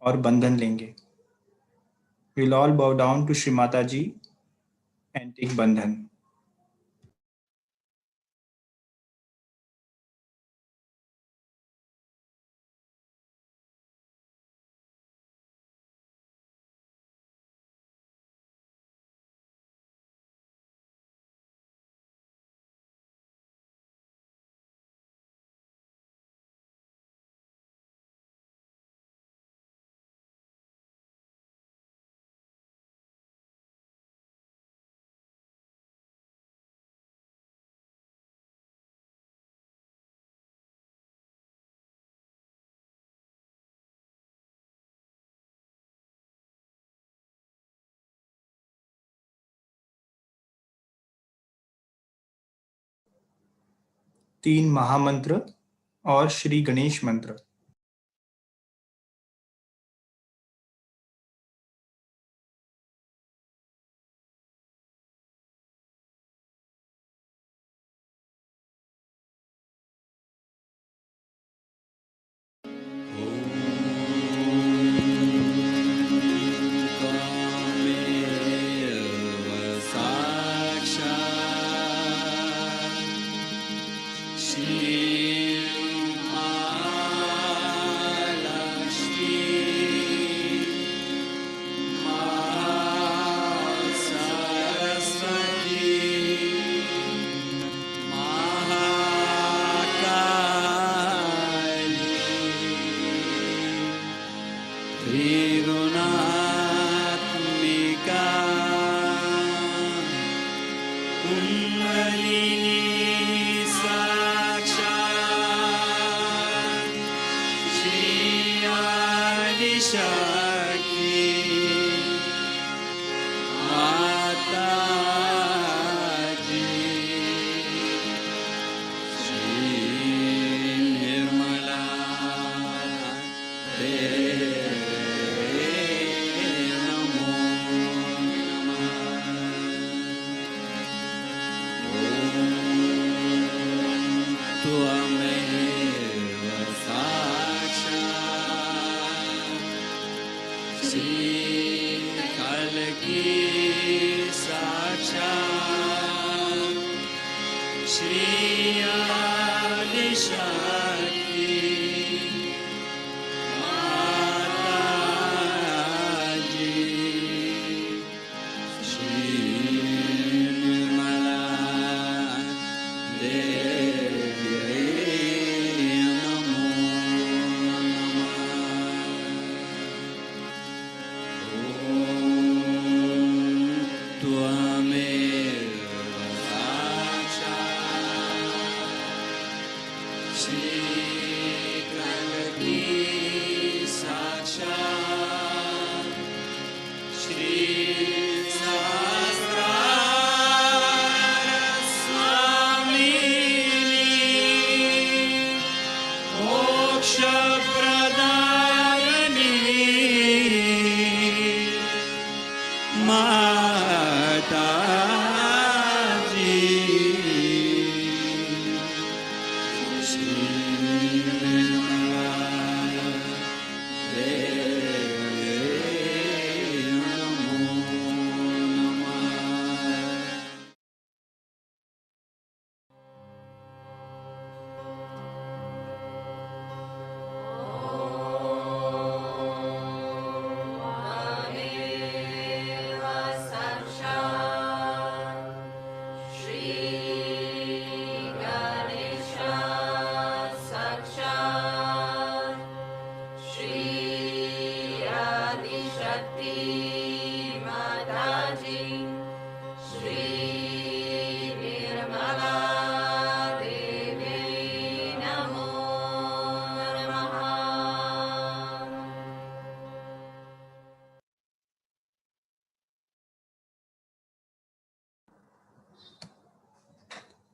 और बंधन लेंगे। We'll all bow down to Shri Mata Ji and take बंधन। तीन महामंत्र और श्री गणेश मंत्र।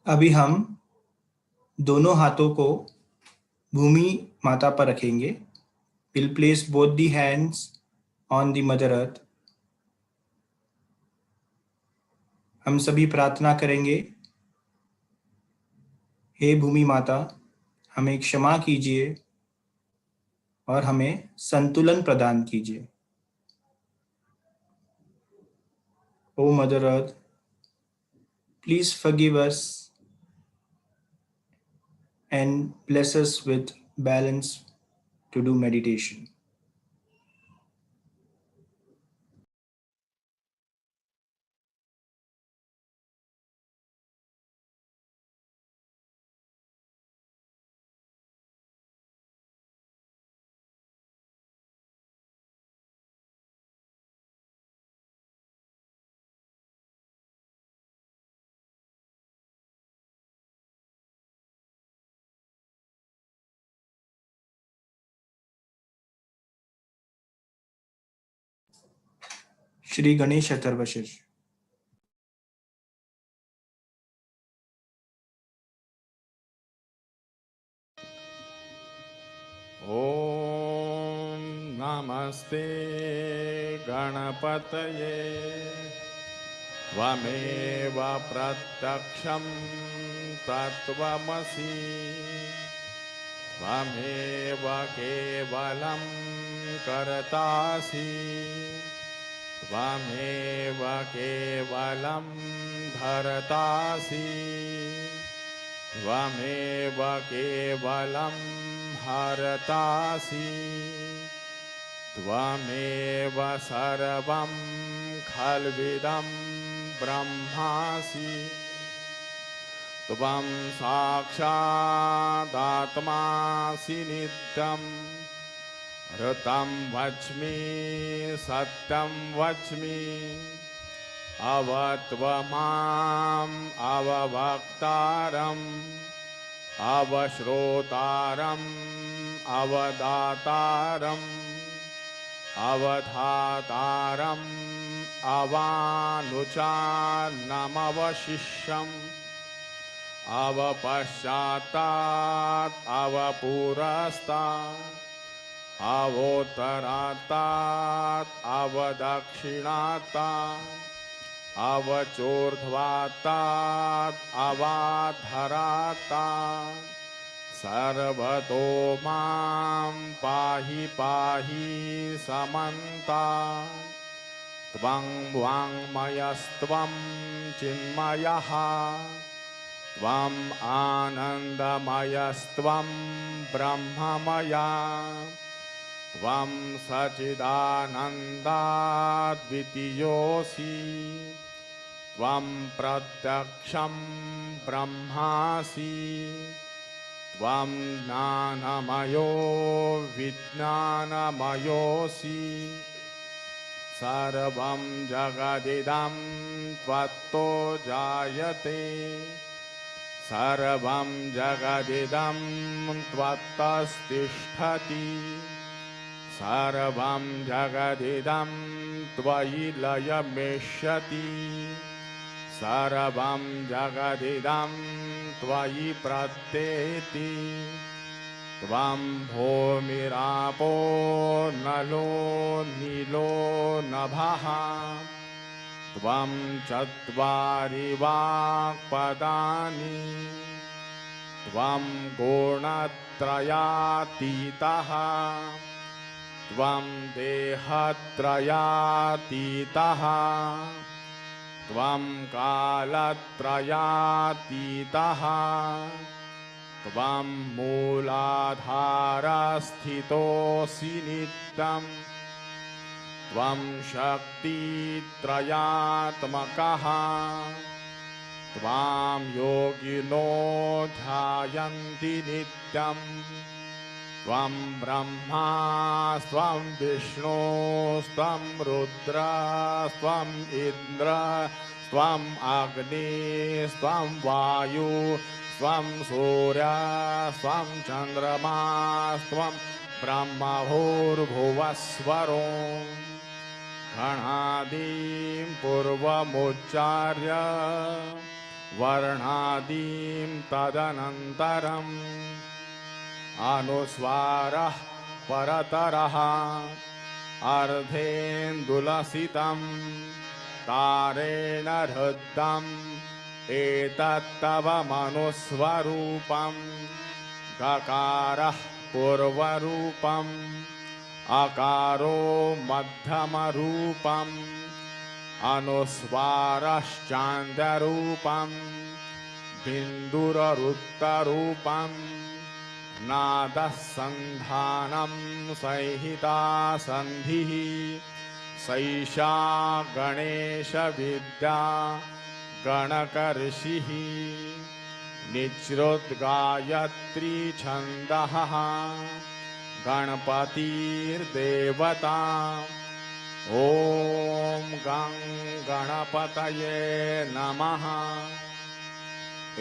अभी हम दोनों हाथों को भूमि माता पर रखेंगे। We'll place both the hands on the Mother Earth। हम सभी प्रार्थना करेंगे, हे भूमि माता, हमें क्षमा कीजिए और हमें संतुलन प्रदान कीजिए। O mother earth, please forgive us and bless us with balance to do meditation. Shri Ganesh Atharvashirsha. ॐ नमस्ते गणपतये त्वमेव प्रत्यक्षं तत्त्वमसि त्वमेव केवलं कर्तासि त्वमेव केवलं धर्तासि त्वमेव केवलं हरतासि त्वमेव सर्वं खल्विदं ब्रह्मासि त्वं साक्षादात्मासि नित्यं ऋतं वच्मि सत्यं वच्मि अवत्वमाम् अववक्तारम् अवश्रोतारम् अवदातारम् अवधातारम् अवानुचानमवशिष्यम् अवपश्चात्तात् अवपुरस्तात् अवोत्तरात्तात् अवदक्षिणात्तात् अवचोर्ध्वात्तात् अवाधरात्तात् सर्वतो मां पाहि पाहि समन्तात् त्वं वाङ्मयस्त्वं चिन्मयः त्वम् आनन्दमयस्त्वं ब्रह्ममया त्वं सच्चिदानन्दाद्वितीयोऽसि त्वं प्रत्यक्षं ब्रह्मासि त्वं ज्ञानमयो विज्ञानमयोऽसि सर्वं जगदिदं त्वत्तो जायते सर्वं जगदिदं त्वत्तस्तिष्ठति सर्वं जगदिदं त्वयि लयमेष्यति सर्वं जगदिदं त्वयि प्रत्येति त्वं भूमिरापो नलो नीलो नभः त्वं चत्वारि वाक्पदानि त्वं गुणत्रयातीतः त्वं देहत्रयातीतः त्वं कालत्रयातीतः त्वं मूलाधारस्थितोऽसि नित्यं त्वं शक्तित्रयात्मकः त्वां योगिनो ध्यायन्ति नित्यं त्वं ब्रह्मा स्वं विष्णुस्त्वं रुद्रस्त्वम् इन्द्र त्वम् अग्निस्त्वं वायु त्वं सूर्यस्त्वं चन्द्रमास्त्वं ब्रह्मभूर्भुवस्वरो घणादिं पूर्वमुच्चार्य वर्णादिं तदनन्तरम् अनुस्वारः परतरः अर्धेन्दुलसितं तारेण हृद्यम् एतत्तव मनुस्वरूपं गकारः पूर्वरूपम् अकारो मध्यमरूपम् अनुस्वारश्चान्द्यरूपम् बिन्दुररुत्तरूपम् नादः सन्धानं संहिता सन्धिः सैषा गणेशविद्या गणकर्षिः निच्रुद्गायत्री छन्दः गणपतिर्देवता ॐ गं गणपतये नमः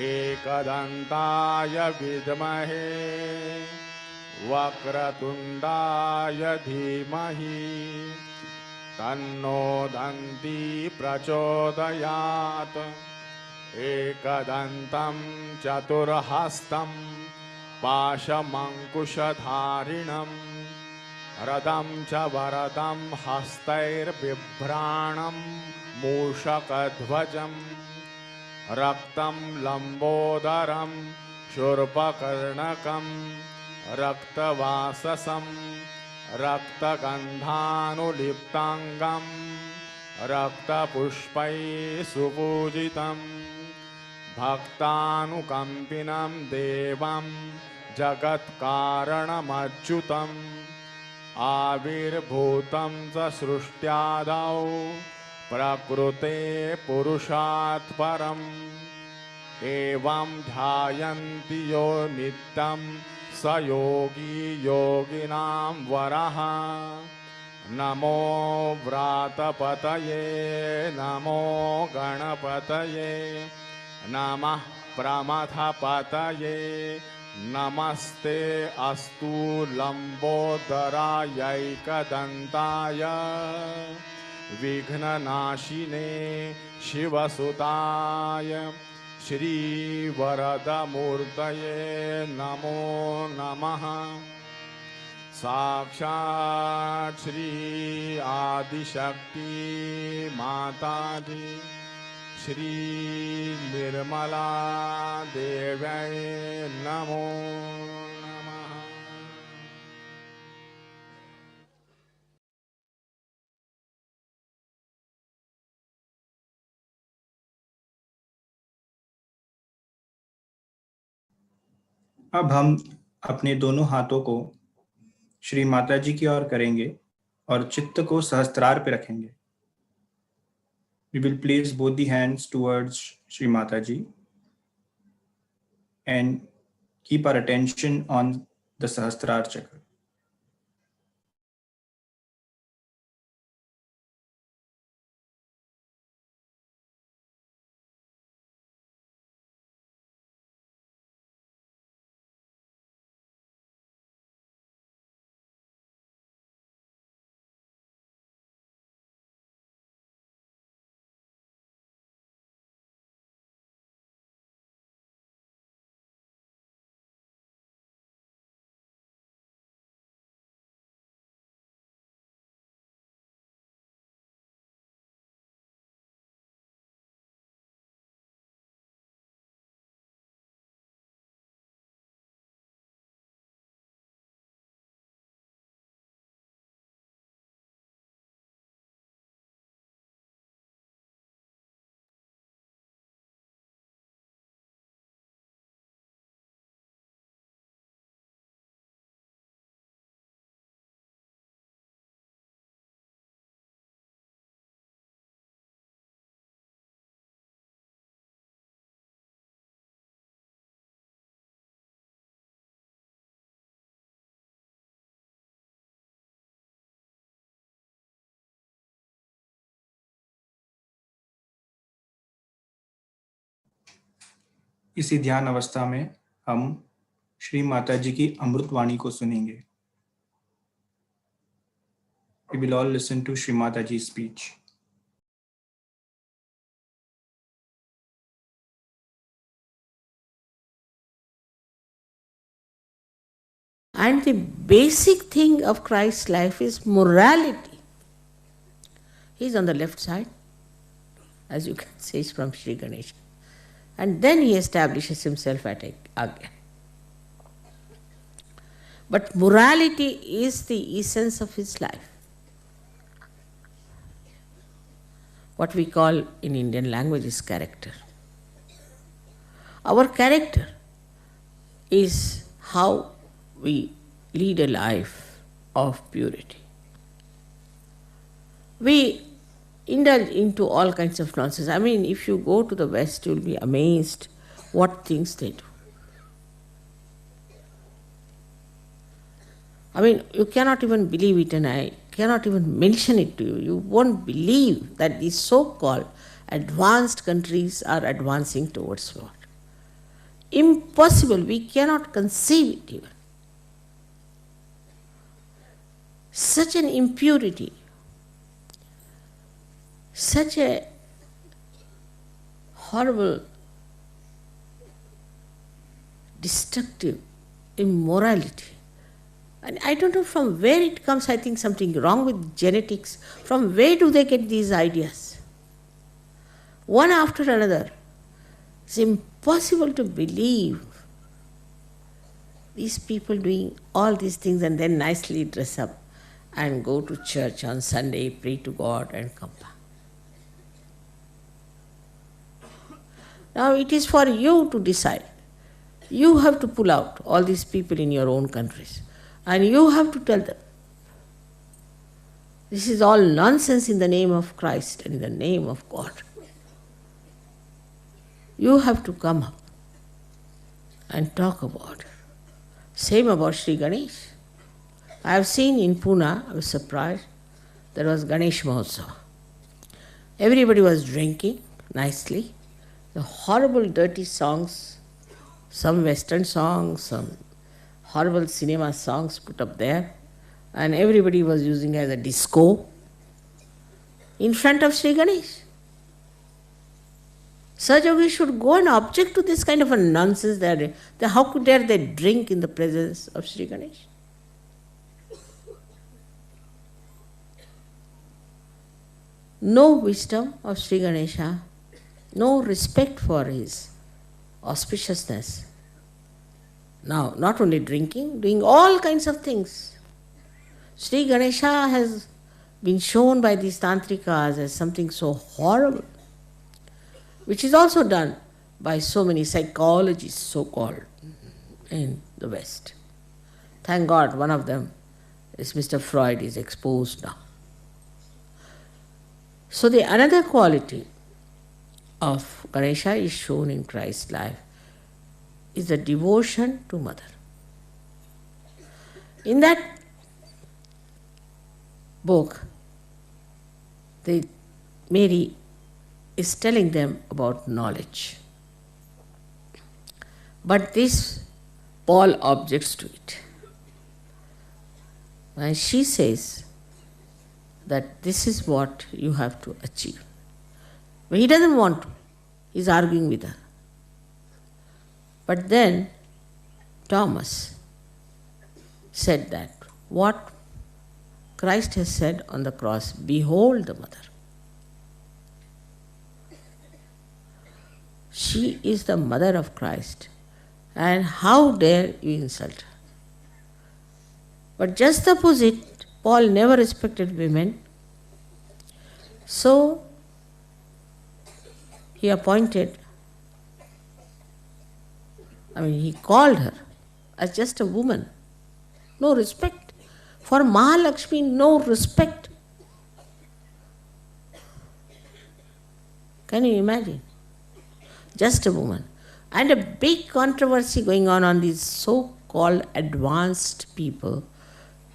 एकदन्ताय विद्महे वक्रतुण्डाय धीमहि तन्नो दन्ती प्रचोदयात् एकदन्तं चतुर्हस्तं पाशमङ्कुशधारिणं रदं च वरदं हस्तैर्बिभ्राणं मूषकध्वजं रक्तं लम्बोदरं शूर्पकर्णकं रक्तवाससं रक्तगन्धानुलिप्ताङ्गं रक्तपुष्पैः सुपूजितं भक्तानुकम्पिनं देवं जगत्कारणमच्युतम् आविर्भूतं च सृष्ट्यादौ प्रकृते पुरुषात् परम् एवं ध्यायन्ति यो नित्यं स योगी योगिनां वरः नमो व्रातपतये नमो गणपतये नमः प्रमथपतये नमस्ते अस्तु लम्बोदरायैकदन्ताय विघ्ननाशिने शिवसुताय श्रीवरदमूर्तये नमो नमः साक्षात् श्री आदिशक्ति माताजी श्री निर्मला देव्यै नमो नमः। अब हम अपने दोनों हाथों को श्री माता जी की ओर करेंगे और चित्त को सहस्त्रार पे रखेंगे। We will place both the hands towards Shri Mataji and keep our attention on the Sahasrara chakra. इसी ध्यान अवस्था में हम श्री माता जी की अमृत वाणी को सुनेंगे। We will all listen to Shri Mataji's speech. And the basic thing of Christ's life is morality. He's on the left side, as you can see from Sri Ganesha. And then he establishes himself at Agya. But morality is the essence of his life. What we call in Indian language is character. Our character is how we lead a life of purity. We indulge into all kinds of nonsense. I mean, if you go to the West, you'll be amazed what things they do. I mean, you cannot even believe it, and I cannot even mention it to you. You won't believe that these so-called advanced countries are advancing towards what? Impossible. We cannot conceive it even. Such an impurity, such a horrible, destructive immorality. And I don't know from where it comes. I think something wrong with genetics. From where do they get these ideas? One after another. It's impossible to believe these people doing all these things and then nicely dress up and go to church on Sunday, pray to God and come back. Now it is for you to decide. You have to pull out all these people in your own countries. And you have to tell them, this is all nonsense in the name of Christ and in the name of God. You have to come up and talk about it. Same about Sri Ganesh. I have seen in Pune, I was surprised, there was Ganesh Mahotsav. Everybody was drinking nicely. The horrible dirty songs, some Western songs, some horrible cinema songs put up there, and everybody was using as a disco in front of Sri Ganesh. Sahaja should go and object to this kind of a nonsense. How could dare they drink in the presence of Sri Ganesh? No wisdom of Sri Ganesha, no respect for his auspiciousness. Now, not only drinking, doing all kinds of things. Sri Ganesha has been shown by these tantrikas as something so horrible, which is also done by so many psychologists, so-called, in the West. Thank God one of them is Mr. Freud, is exposed now. So the another quality of Ganesha is shown in Christ's life is the devotion to Mother. In that book, Mary is telling them about knowledge. But this, Paul objects to it. And she says that this is what you have to achieve. But he doesn't want to. He's arguing with her. But then Thomas said that what Christ has said on the cross, behold the mother. She is the mother of Christ, and how dare you insult her? But just the opposite, Paul never respected women, so he he called her as just a woman. No respect. For Mahalakshmi, no respect. Can you imagine? Just a woman. And a big controversy going on these so-called advanced people,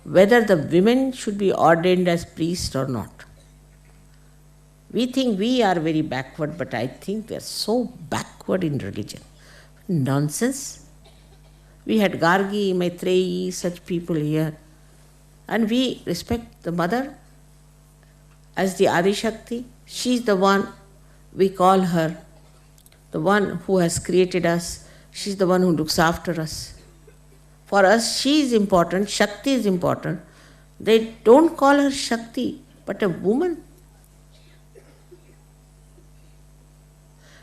whether the women should be ordained as priests or not. We think we are very backward, but I think they are so backward in religion. Nonsense. We had Gargi, Maitreyi, such people here. And we respect the mother as the Adi Shakti. She is the one, we call her, the one who has created us. She is the one who looks after us. For us, she is important, Shakti is important. They don't call her Shakti, but a woman.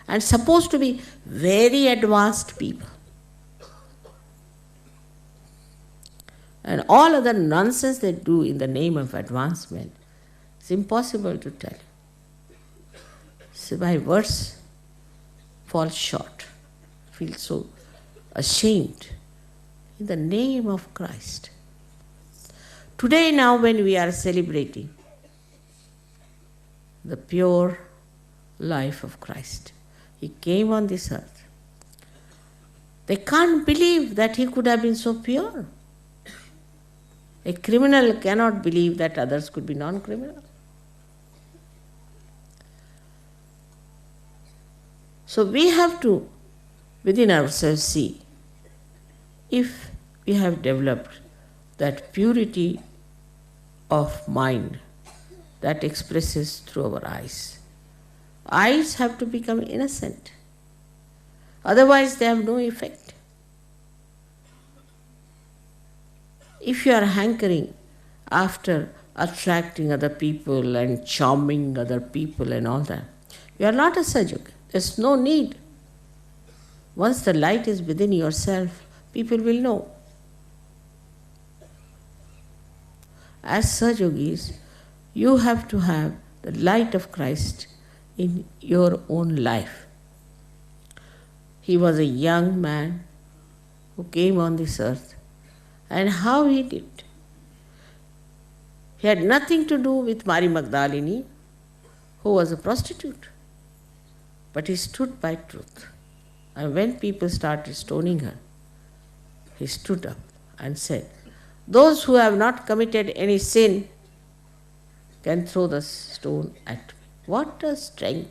And supposed to be very advanced people. and all other nonsense they do in the name of advancement, it's impossible to tell you. So my words fall short, feel so ashamed in the name of Christ. Today now when we are celebrating the pure life of Christ, He came on this earth. They can't believe that He could have been so pure. A criminal cannot believe that others could be non-criminal. So we have to, within ourselves, see if we have developed that purity of mind that expresses through our eyes. Eyes have to become innocent. Otherwise they have no effect. If you are hankering after attracting other people and charming other people and all that, you are not a Sahaja. There's no need. Once the light is within yourself, people will know. As Sahajogis, you have to have the light of Christ in your own life. He was a young man who came on this earth, and how he did. He had nothing to do with Mary Magdalene, who was a prostitute, but he stood by truth. And when people started stoning her, he stood up and said, "Those who have not committed any sin can throw the stone at me." What a strength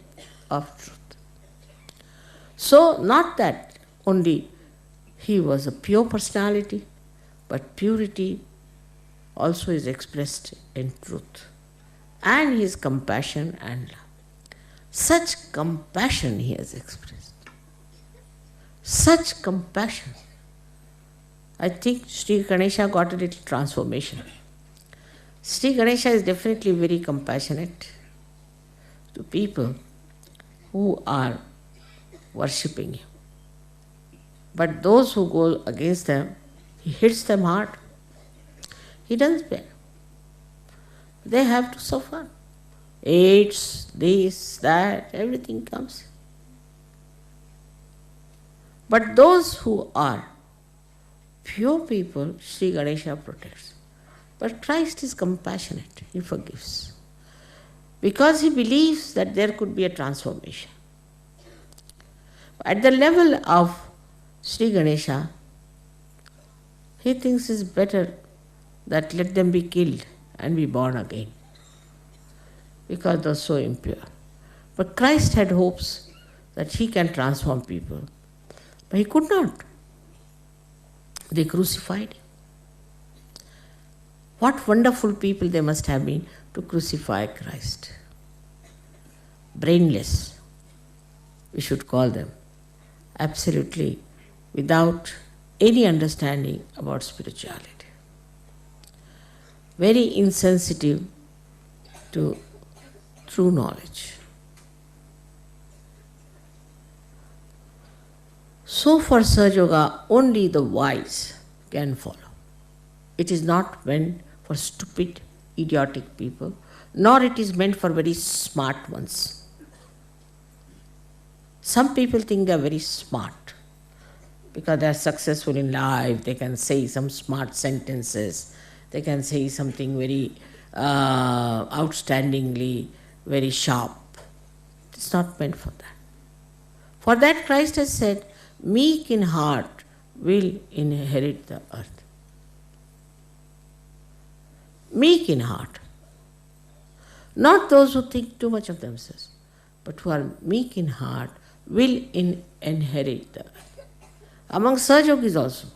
of truth. So, not that only he was a pure personality, but purity also is expressed in truth and his compassion and love. Such compassion he has expressed. Such compassion. I think Sri Ganesha got a little transformation. Sri Ganesha is definitely very compassionate to people who are worshipping him. But those who go against them, he hits them hard. He doesn't spare. They have to suffer. AIDS, this, that, everything comes. But those who are pure people, Sri Ganesha protects. But Christ is compassionate, he forgives. Because he believes that there could be a transformation. At the level of Sri Ganesha, he thinks it's better that let them be killed and be born again, because they're so impure. But Christ had hopes that he can transform people, but he could not. They crucified him. What wonderful people they must have been to crucify Christ. Brainless, we should call them. Absolutely without any understanding about spirituality. Very insensitive to true knowledge. So for Sahaja Yoga, only the wise can follow. It is not meant for stupid, idiotic people, nor it is meant for very smart ones. Some people think they are very smart because they are successful in life, they can say some smart sentences, they can say something very outstandingly, very sharp. It's not meant for that. For that Christ has said, meek in heart will inherit the earth. Meek in heart. Not those who think too much of themselves, but who are meek in heart will inherit the earth. Among Sahaja Yogis also,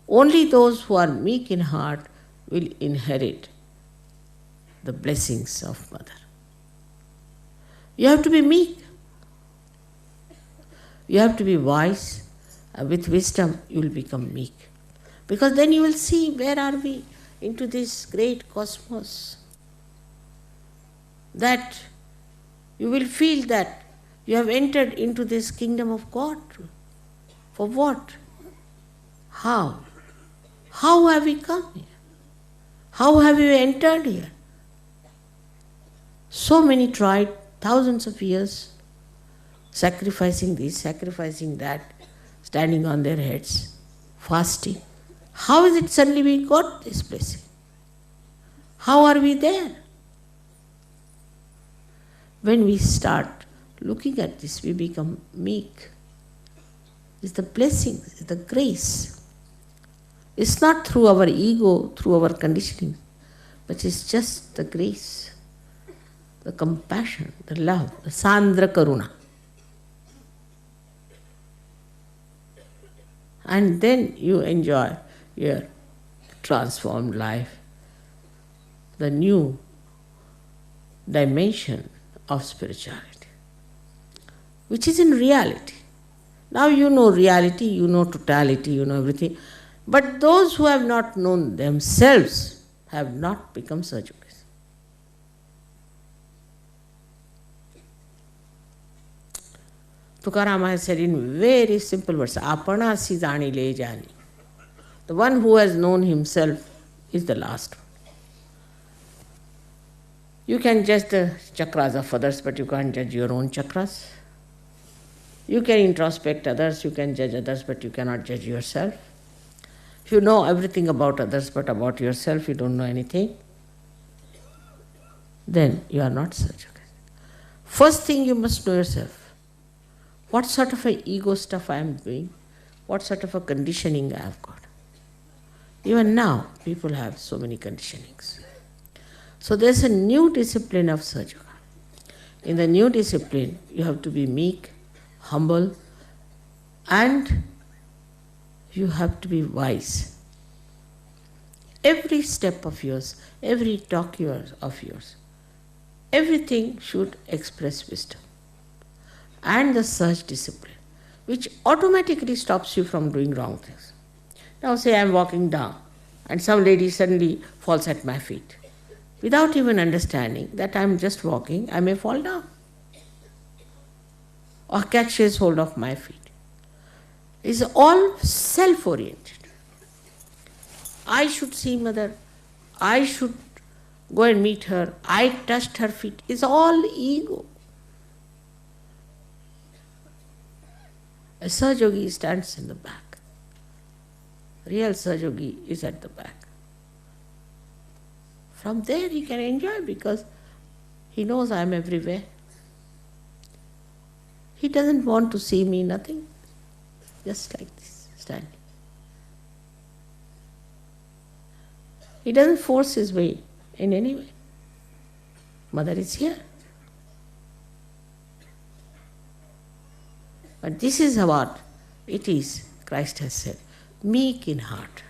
only those who are meek in heart will inherit the blessings of Mother. You have to be meek. You have to be wise. With wisdom, you will become meek. Because then you will see where are we into this great cosmos. That you will feel that you have entered into this kingdom of God. For what? How? How have we come here? How have you entered here? So many tried, thousands of years, sacrificing this, sacrificing that, standing on their heads, fasting. How is it suddenly we got this blessing? How are we there? When we start looking at this, we become meek. It's the blessing, it's the grace. It's not through our ego, through our conditioning, but it's just the grace, the compassion, the love, the Sandra Karuna. And then you enjoy your transformed life, the new dimension of spirituality, which is in reality. Now you know reality, you know totality, you know everything. But those who have not known themselves have not become Sahaja. Tukarama has said in very simple words, Apanasi jani le jani. The one who has known himself is the last one. You can judge the chakras of others, but you can't judge your own chakras. You can introspect others, you can judge others, but you cannot judge yourself. If you know everything about others, but about yourself you don't know anything, then you are not Sahaja. First thing you must know yourself. What sort of a ego stuff I am doing? What sort of a conditioning I have got? Even now, people have so many conditionings. So there's a new discipline of Sahaja. In the new discipline, you have to be meek, humble, and you have to be wise. Every step of yours, every talk of yours, everything should express wisdom. And the Sahaja discipline, which automatically stops you from doing wrong things. Now say I am walking down and some lady suddenly falls at my feet. Without even understanding that I am just walking, I may fall down or catches hold of my feet. It's all self-oriented. I should see mother, I should go and meet her, I touched her feet. It's all ego. A Sahaja Yogi stands in the back. Real Sahaja Yogi is at the back. From there he can enjoy because he knows I am everywhere. He doesn't want to see me, nothing. Just like this, standing. He doesn't force his way in any way. Mother is here. But this is what it is, Christ has said, meek in heart.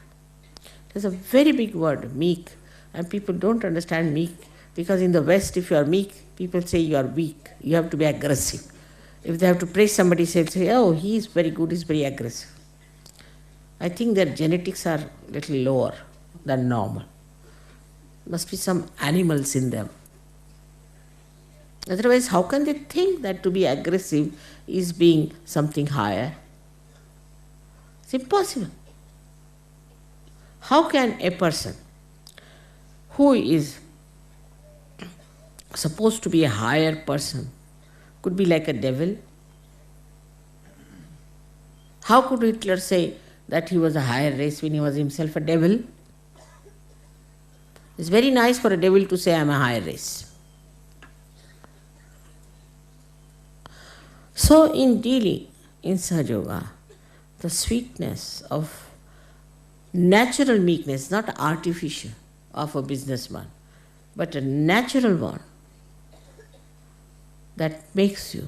There's a very big word, meek, and people don't understand meek because in the West, if you are meek, people say you are weak, you have to be aggressive. If they have to praise somebody, say, oh, he is very good, he is very aggressive. I think their genetics are a little lower than normal. Must be some animals in them. Otherwise, how can they think that to be aggressive is being something higher? It's impossible. How can a person who is supposed to be a higher person could be like a devil? How could Hitler say that he was a higher race when he was himself a devil? It's very nice for a devil to say, I am a higher race. So in dealing in Sahaja Yoga, the sweetness of natural meekness, not artificial, of a businessman, but a natural one that makes you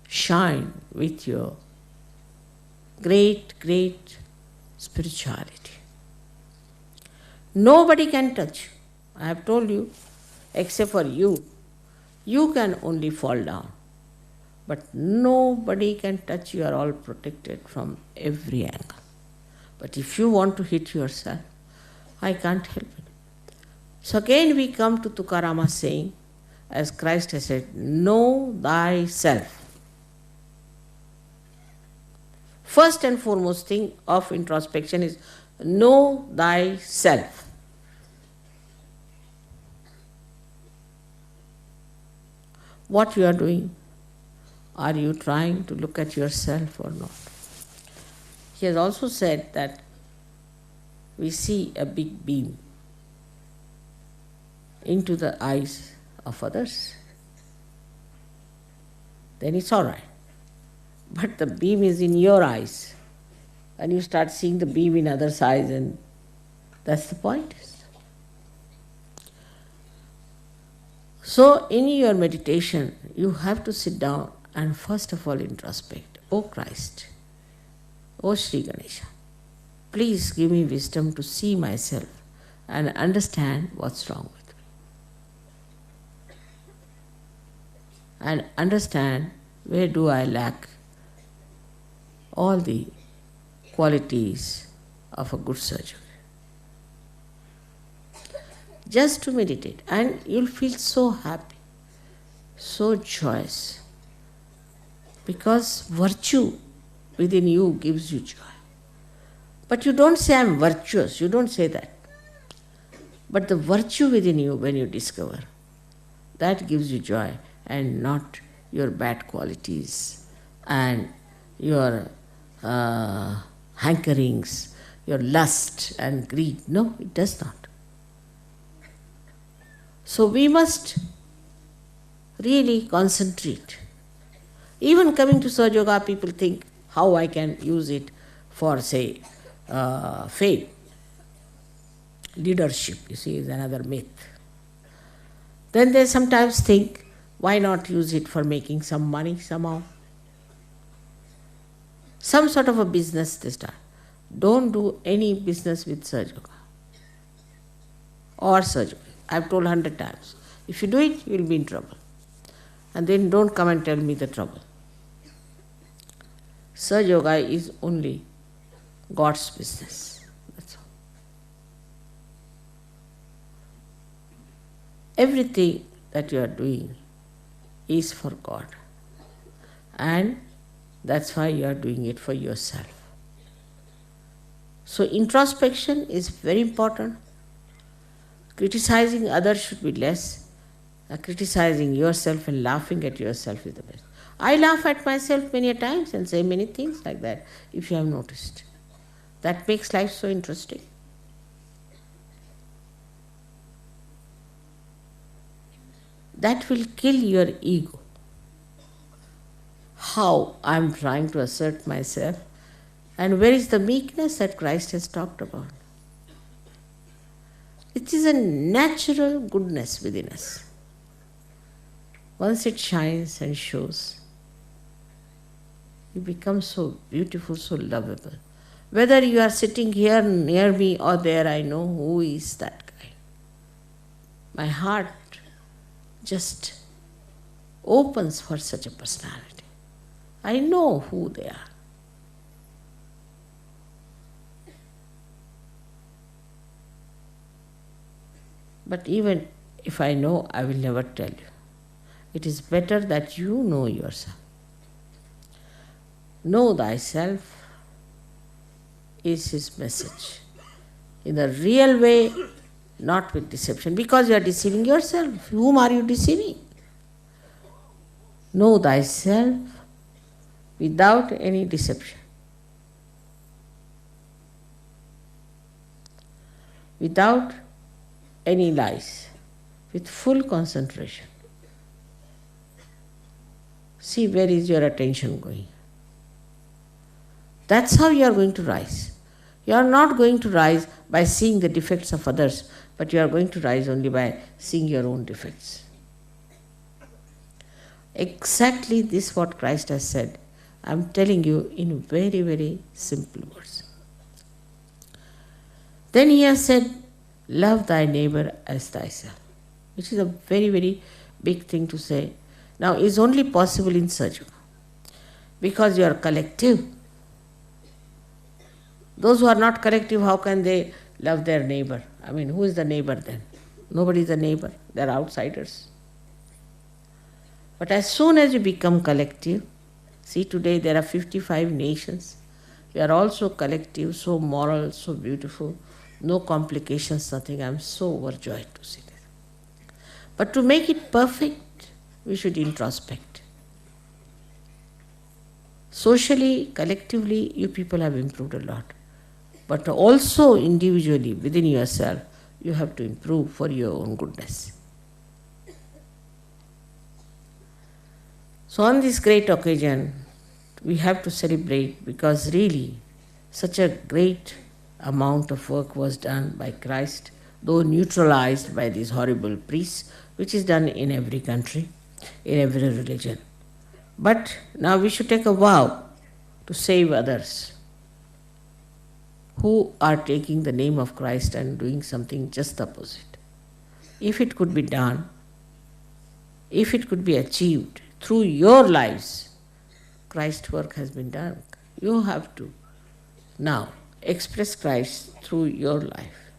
shine with your great, great spirituality. Nobody can touch you. I have told you, except for you. You can only fall down. But nobody can touch you. You are all protected from every angle. But if you want to hit yourself, I can't help it. So again we come to Tukarama saying, as Christ has said, know thyself. First and foremost thing of introspection is know thyself. what you are doing. Are you trying to look at yourself or not? He has also said that we see a big beam into the eyes of others, then it's all right. But the beam is in your eyes, and you start seeing the beam in others' eyes, and that's the point. So in your meditation, you have to sit down and first of all introspect. O Christ, O Sri Ganesha, please give me wisdom to see myself and understand what's wrong with me. And understand where do I lack all the qualities of a good surgeon. Just to meditate, and you'll feel so happy, so joyous, because virtue within you gives you joy. But you don't say, I'm virtuous, you don't say that. But the virtue within you, when you discover, that gives you joy, and not your bad qualities and your hankerings, your lust and greed. No, it does not. So we must really concentrate. Even coming to Sahaja Yoga, people think how I can use it for, say, fame. Leadership, you see, is another myth. Then they sometimes think, why not use it for making some money somehow? Some sort of a business they start. Don't do any business with Sahaja Yoga or Sahaja Yoga. I've told 100 times. If you do it, you will be in trouble. And then don't come and tell me the trouble. Sahaja Yoga is only God's business. That's all. Everything that you are doing is for God. And that's why you are doing it for yourself. So introspection is very important. Criticizing others should be less. Criticizing yourself and laughing at yourself is the best. I laugh at myself many a times and say many things like that, if you have noticed. That makes life so interesting. That will kill your ego. How I am trying to assert myself, and where is the meekness that Christ has talked about? It is a natural goodness within us. Once it shines and shows, you become so beautiful, so lovable. Whether you are sitting here near me or there, I know who is that guy. My heart just opens for such a personality. I know who they are. But even if I know, I will never tell you. It is better that you know yourself. Know thyself is his message. In the real way, not with deception, because you are deceiving yourself. Whom are you deceiving? Know thyself without any deception. Without any lies, with full concentration. See where is your attention going. That's how you are going to rise. You are not going to rise by seeing the defects of others, but you are going to rise only by seeing your own defects. Exactly this what Christ has said. I am telling you in very, very simple words. Then he has said, love thy neighbor as thyself, which is a very, very big thing to say. Now, it's only possible in Sahaja Yoga, because you are collective. Those who are not collective, how can they love their neighbor? I mean, who is the neighbor then? Nobody is the neighbor. They are outsiders. But as soon as you become collective, see today there are 55 nations. We are also collective, so moral, so beautiful. No complications, nothing. I am so overjoyed to see this. But to make it perfect, we should introspect. Socially, collectively, you people have improved a lot. But also individually, within yourself, you have to improve for your own goodness. So on this great occasion, we have to celebrate because really such a great amount of work was done by Christ, though neutralized by these horrible priests, which is done in every country, in every religion. But now we should take a vow to save others who are taking the name of Christ and doing something just the opposite. If it could be done, if it could be achieved through your lives, Christ's work has been done. You have to now express Christ through your life.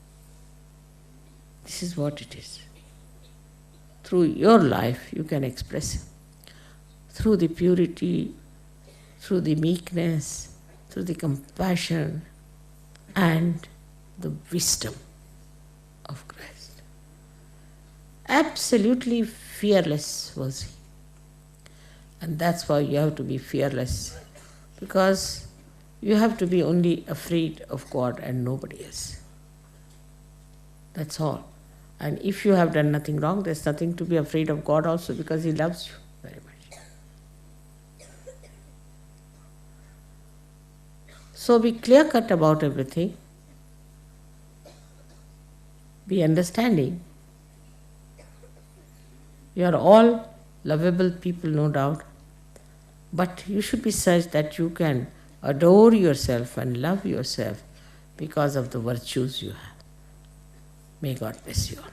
This is what it is. Through your life, you can express Him. Through the purity, through the meekness, through the compassion, and the wisdom of Christ. Absolutely fearless was He. And that's why you have to be fearless, because you have to be only afraid of God and nobody else. That's all. And if you have done nothing wrong, there's nothing to be afraid of God also, because He loves you very much. So be clear-cut about everything. Be understanding. You are all lovable people, no doubt. But you should be such that you can adore yourself and love yourself because of the virtues you have. May God bless you all.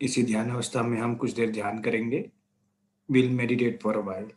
इसी ध्यान अवस्था में हम कुछ देर ध्यान करेंगे. We'll meditate for a while.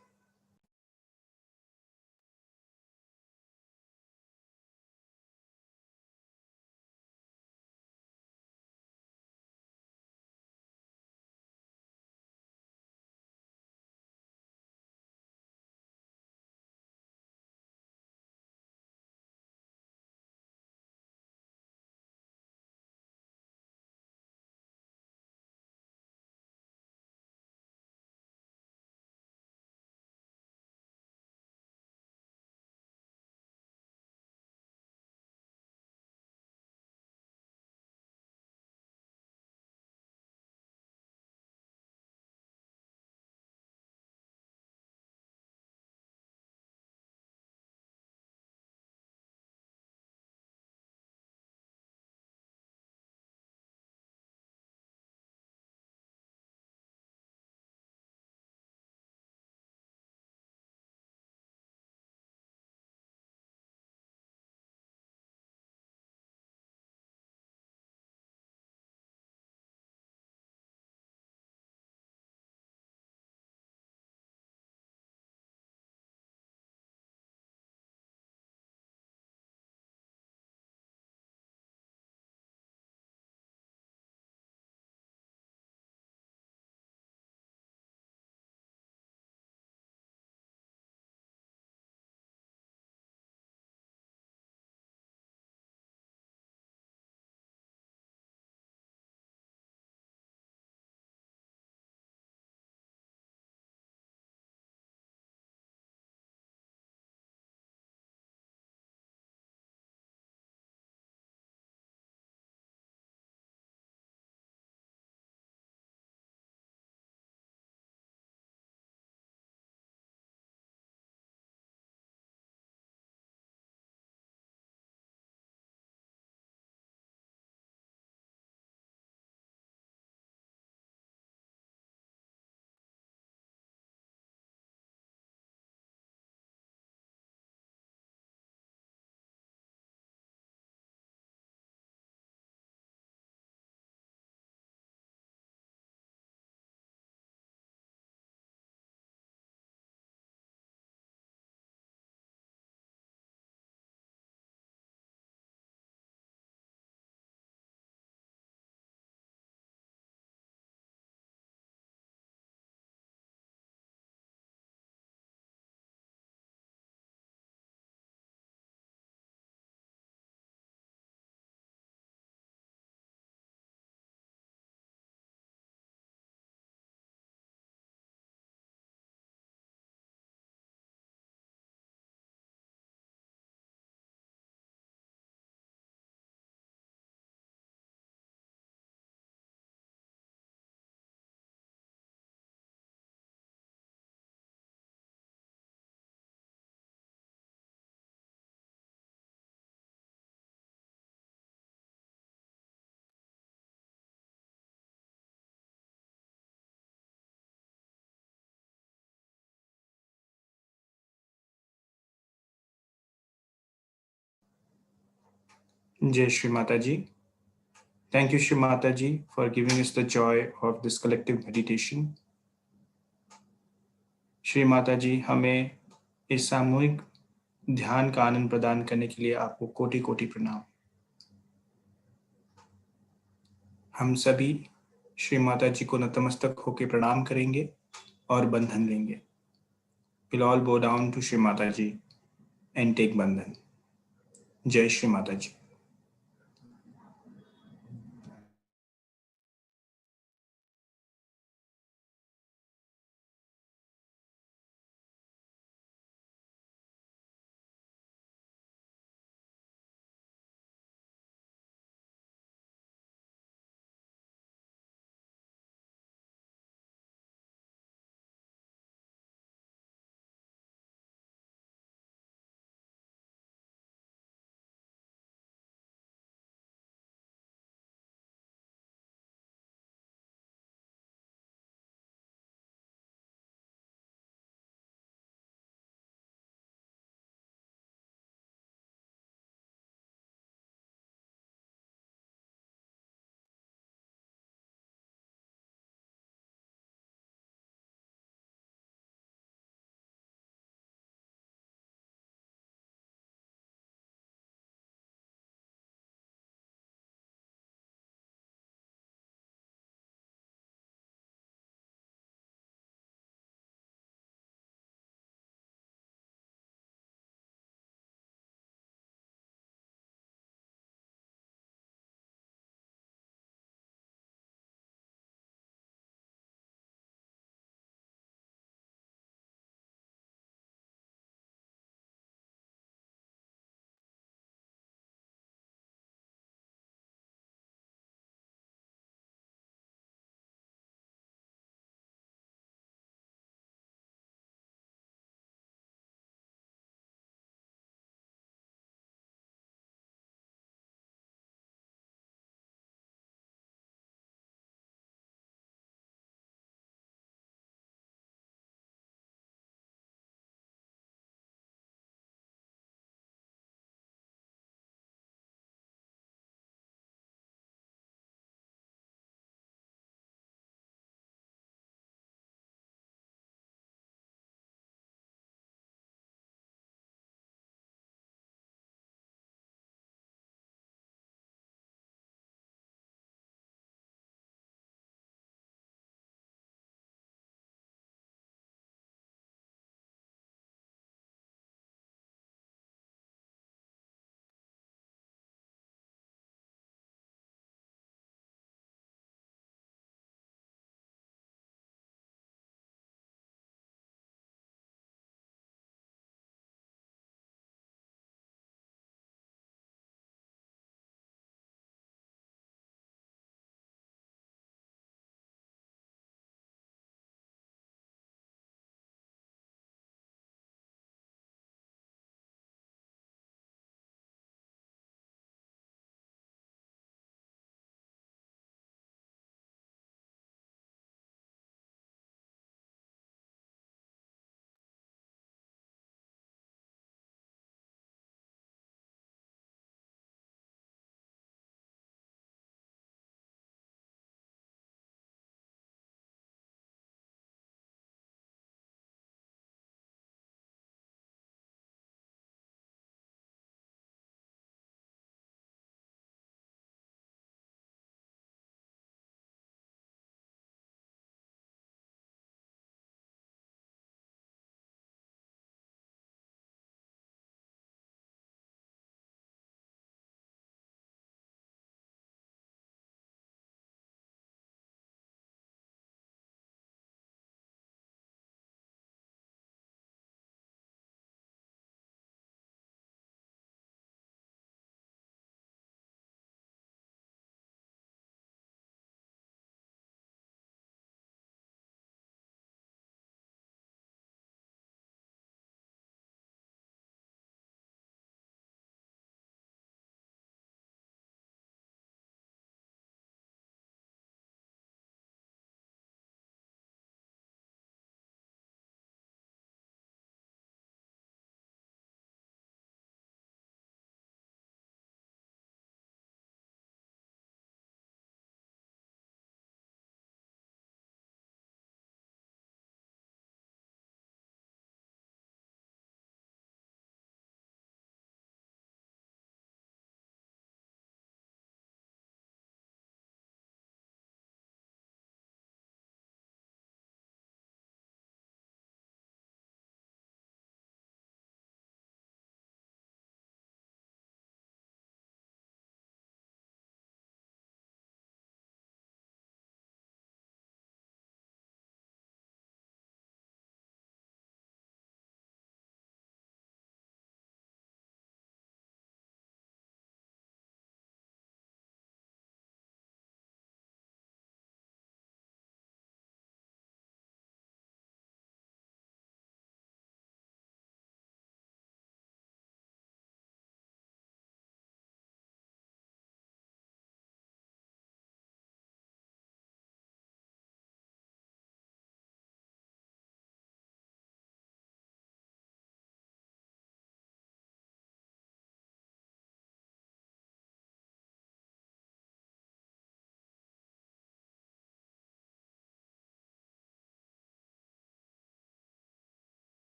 Jai Shri Mata Ji. Thank you, Shri Mata Ji, for giving us the joy of this collective meditation. Shri Mata जी, हमें इस सामूहिक ध्यान का आनंद प्रदान करने के लिए आपको कोटि कोटि प्रणाम। हम सभी श्री माता जी को नतमस्तक होकर प्रणाम करेंगे और बंधन लेंगे। We'll all bow down to Shri Mata Ji and take बंधन। जय श्री माता जी।